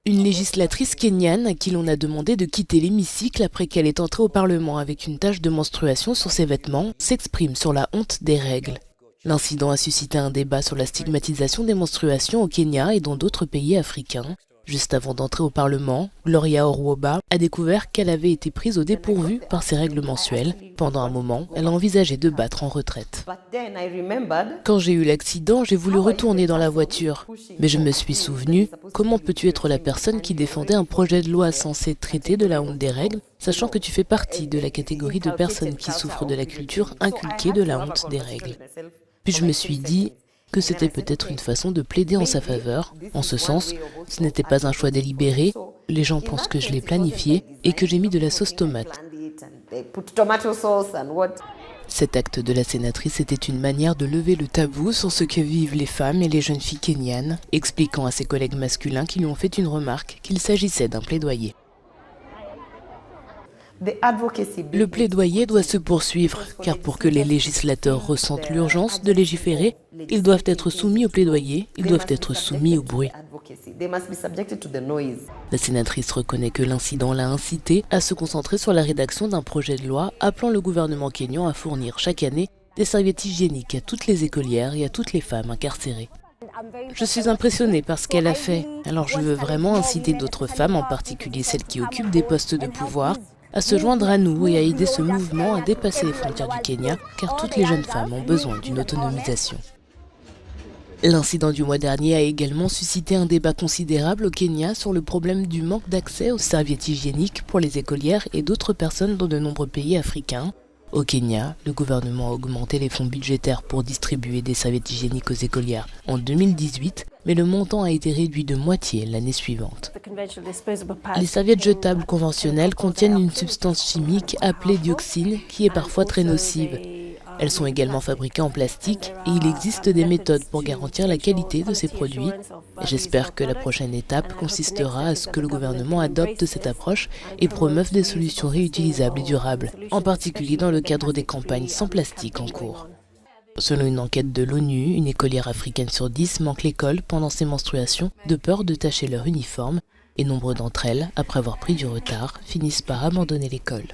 Une législatrice kenyane à qui l'on a demandé de quitter l'hémicycle après qu'elle est entrée au Parlement avec une tache de menstruation sur ses vêtements s'exprime sur la honte des règles. L'incident a suscité un débat sur la stigmatisation des menstruations au Kenya et dans d'autres pays africains. Juste avant d'entrer au Parlement, Gloria Orwoba a découvert qu'elle avait été prise au dépourvu par ses règles mensuelles. Pendant un moment, elle a envisagé de battre en retraite. Quand j'ai eu l'accident, j'ai voulu retourner dans la voiture. Mais je me suis souvenu, comment peux-tu être la personne qui défendait un projet de loi censé traiter de la honte des règles, sachant que tu fais partie de la catégorie de personnes qui souffrent de la culture inculquée de la honte des règles. Puis je me suis dit que c'était peut-être une façon de plaider en sa faveur. En ce sens, ce n'était pas un choix délibéré. Les gens pensent que je l'ai planifié et que j'ai mis de la sauce tomate. Cet acte de la sénatrice était une manière de lever le tabou sur ce que vivent les femmes et les jeunes filles kenyanes, expliquant à ses collègues masculins qui lui ont fait une remarque qu'il s'agissait d'un plaidoyer. Le plaidoyer doit se poursuivre, car pour que les législateurs ressentent l'urgence de légiférer, ils doivent être soumis au plaidoyer, ils doivent être soumis au bruit. La sénatrice reconnaît que l'incident l'a incité à se concentrer sur la rédaction d'un projet de loi appelant le gouvernement kényan à fournir chaque année des serviettes hygiéniques à toutes les écolières et à toutes les femmes incarcérées. Je suis impressionnée par ce qu'elle a fait, alors je veux vraiment inciter d'autres femmes, en particulier celles qui occupent des postes de pouvoir, à se joindre à nous et à aider ce mouvement à dépasser les frontières du Kenya, car toutes les jeunes femmes ont besoin d'une autonomisation. L'incident du mois dernier a également suscité un débat considérable au Kenya sur le problème du manque d'accès aux serviettes hygiéniques pour les écolières et d'autres personnes dans de nombreux pays africains. Au Kenya, le gouvernement a augmenté les fonds budgétaires pour distribuer des serviettes hygiéniques aux écolières en 2018, mais le montant a été réduit de moitié l'année suivante. Les serviettes jetables conventionnelles contiennent une substance chimique appelée dioxine qui est parfois très nocive. Elles sont également fabriquées en plastique et il existe des méthodes pour garantir la qualité de ces produits. J'espère que la prochaine étape consistera à ce que le gouvernement adopte cette approche et promeuve des solutions réutilisables et durables, en particulier dans le cadre des campagnes sans plastique en cours. Selon une enquête de l'ONU, une écolière africaine sur 10 manque l'école pendant ses menstruations de peur de tacher leur uniforme et nombre d'entre elles, après avoir pris du retard, finissent par abandonner l'école.